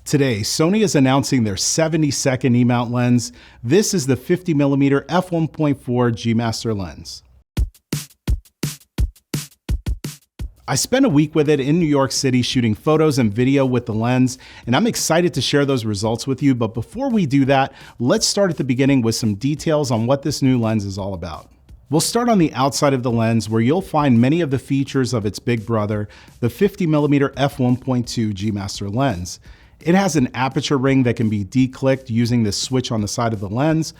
Today, Sony is announcing their 70-second E-mount lens. This is the 50mm f1.4 G Master lens. I spent a week with it in New York City shooting photos and video with the lens, and I'm excited to share those results with you. But before we do that, let's start at the beginning with some details on what this new lens is all about. We'll start on the outside of the lens, where you'll find many of the features of its big brother, the 50mm f1.2 G Master lens. It has an aperture ring that can be declicked using this switch on the side of the lens,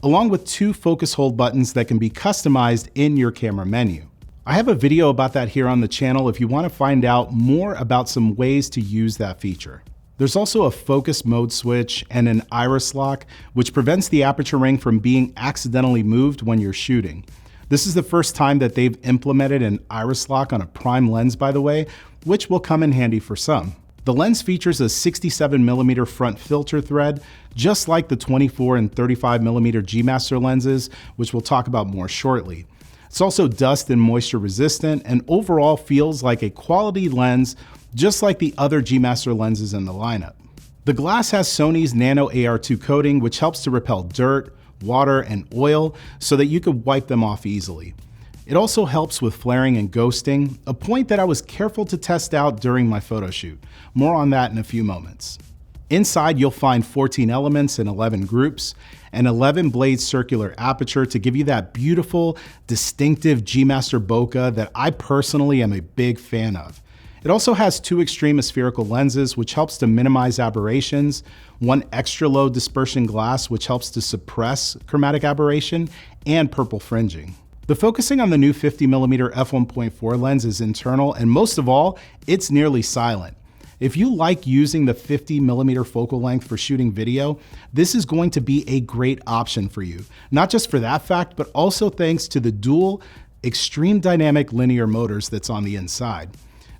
along with two focus hold buttons that can be customized in your camera menu. I have a video about that here on the channel if you want to find out more about some ways to use that feature. There's also a focus mode switch and an iris lock, which prevents the aperture ring from being accidentally moved when you're shooting. This is the first time that they've implemented an iris lock on a prime lens, by the way, which will come in handy for some. The lens features a 67mm front filter thread, just like the 24 and 35mm G Master lenses, which we'll talk about more shortly. It's also dust and moisture resistant and overall feels like a quality lens, just like the other G Master lenses in the lineup. The glass has Sony's Nano AR2 coating, which helps to repel dirt, water, and oil so that you can wipe them off easily. It also helps with flaring and ghosting, a point that I was careful to test out during my photo shoot. More on that in a few moments. Inside, you'll find 14 elements in 11 groups, an 11-blade circular aperture to give you that beautiful, distinctive G Master bokeh that I personally am a big fan of. It also has two extreme spherical lenses, which helps to minimize aberrations, one extra low dispersion glass, which helps to suppress chromatic aberration, and purple fringing. The focusing on the new 50mm f1.4 lens is internal, and most of all, it's nearly silent. If you like using the 50mm focal length for shooting video, this is going to be a great option for you. Not just for that fact, but also thanks to the dual extreme dynamic linear motors that's on the inside.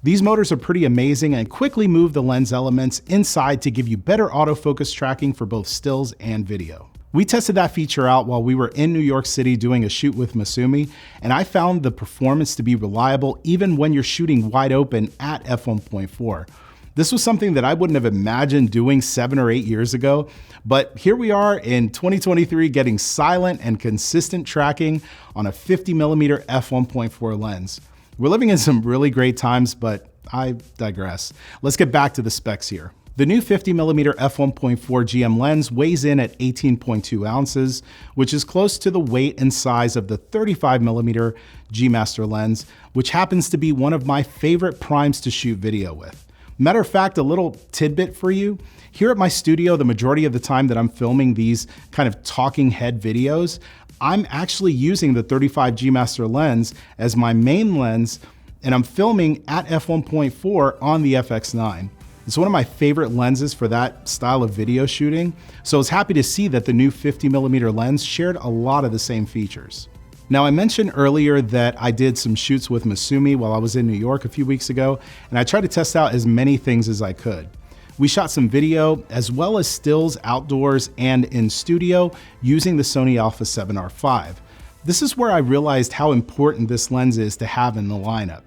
These motors are pretty amazing and quickly move the lens elements inside to give you better autofocus tracking for both stills and video. We tested that feature out while we were in New York City doing a shoot with Masumi, and I found the performance to be reliable even when you're shooting wide open at f1.4. This was something that I wouldn't have imagined doing 7 or 8 years ago, but here we are in 2023 getting silent and consistent tracking on a 50mm f1.4 lens. We're living in some really great times, but I digress. Let's get back to the specs here. The new 50mm f1.4 GM lens weighs in at 18.2 ounces, which is close to the weight and size of the 35mm G Master lens, which happens to be one of my favorite primes to shoot video with. Matter of fact, a little tidbit for you. Here at my studio, the majority of the time that I'm filming these kind of talking head videos, I'm actually using the 35 G Master lens as my main lens, and I'm filming at f1.4 on the FX9. It's one of my favorite lenses for that style of video shooting, so I was happy to see that the new 50mm lens shared a lot of the same features. Now, I mentioned earlier that I did some shoots with Masumi while I was in New York a few weeks ago, and I tried to test out as many things as I could. We shot some video as well as stills outdoors and in studio using the Sony Alpha 7R5. This is where I realized how important this lens is to have in the lineup.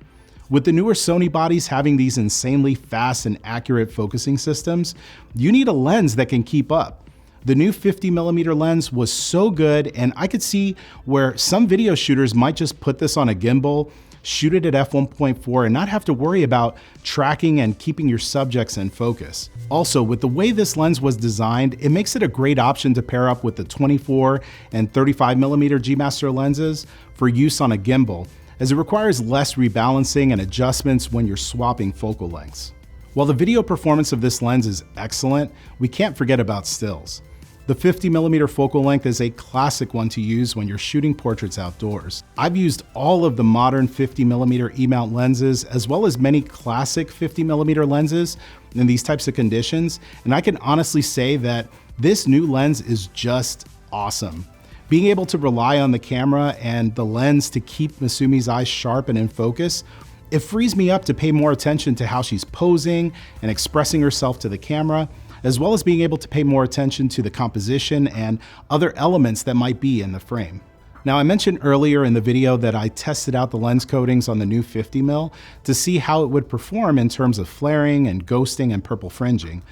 With the newer Sony bodies having these insanely fast and accurate focusing systems, you need a lens that can keep up. The new 50mm lens was so good, and I could see where some video shooters might just put this on a gimbal, shoot it at f1.4, and not have to worry about tracking and keeping your subjects in focus. Also, with the way this lens was designed, it makes it a great option to pair up with the 24 and 35mm G Master lenses for use on a gimbal, as it requires less rebalancing and adjustments when you're swapping focal lengths. While the video performance of this lens is excellent, we can't forget about stills. The 50mm focal length is a classic one to use when you're shooting portraits outdoors. I've used all of the modern 50mm E-mount lenses, as well as many classic 50mm lenses in these types of conditions, and I can honestly say that this new lens is just awesome. Being able to rely on the camera and the lens to keep Masumi's eyes sharp and in focus, it frees me up to pay more attention to how she's posing and expressing herself to the camera, as well as being able to pay more attention to the composition and other elements that might be in the frame. Now, I mentioned earlier in the video that I tested out the lens coatings on the new 50mm to see how it would perform in terms of flaring and ghosting and purple fringing.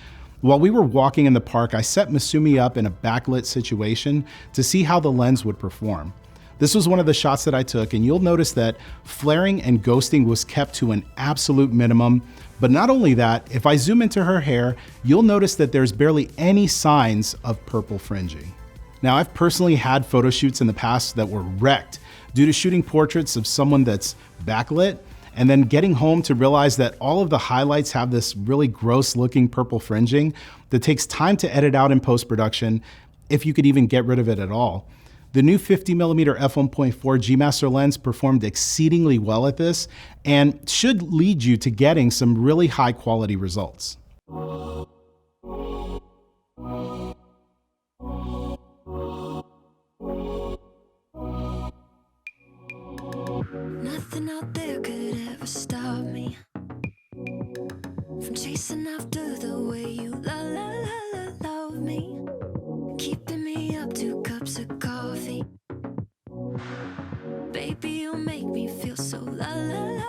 While we were walking in the park, I set Masumi up in a backlit situation to see how the lens would perform. This was one of the shots that I took, and you'll notice that flaring and ghosting was kept to an absolute minimum. But not only that, if I zoom into her hair, you'll notice that there's barely any signs of purple fringing. Now, I've personally had photo shoots in the past that were wrecked due to shooting portraits of someone that's backlit and then getting home to realize that all of the highlights have this really gross looking purple fringing that takes time to edit out in post-production, if you could even get rid of it at all. The new 50mm f1.4 G Master lens performed exceedingly well at this and should lead you to getting some really high quality results. Nothing out there could ever stop me from chasing after the way you love me, keeping me up 2 cups of coffee. Baby, you make me feel so lovely.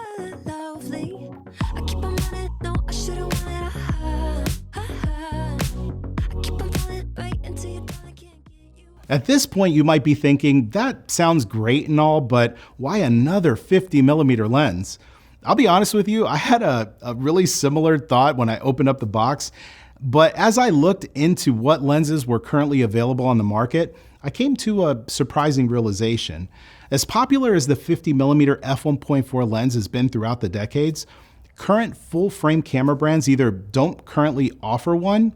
I keep on running, no, I should've wanted I keep on falling right into your thought, I can't get you. At this point, you might be thinking, that sounds great and all, but why another 50mm lens? I'll be honest with you, I had a really similar thought when I opened up the box, but as I looked into what lenses were currently available on the market, I came to a surprising realization. As popular as the 50mm f1.4 lens has been throughout the decades, current full-frame camera brands either don't currently offer one,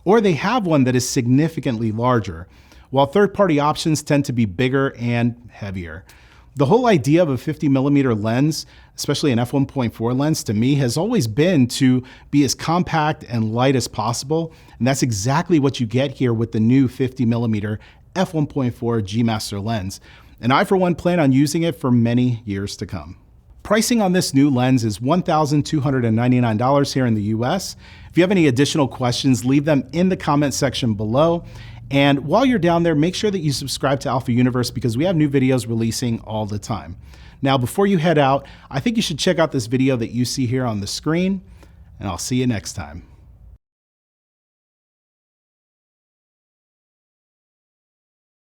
or they have one that is significantly larger, while third-party options tend to be bigger and heavier. The whole idea of a 50mm lens, especially an f1.4 lens, to me has always been to be as compact and light as possible, and that's exactly what you get here with the new 50mm f1.4 G Master lens. And I, for one, plan on using it for many years to come. Pricing on this new lens is $1,299 here in the US. If you have any additional questions, leave them in the comment section below. And while you're down there, make sure that you subscribe to Alpha Universe because we have new videos releasing all the time. Now, before you head out, I think you should check out this video that you see here on the screen, and I'll see you next time.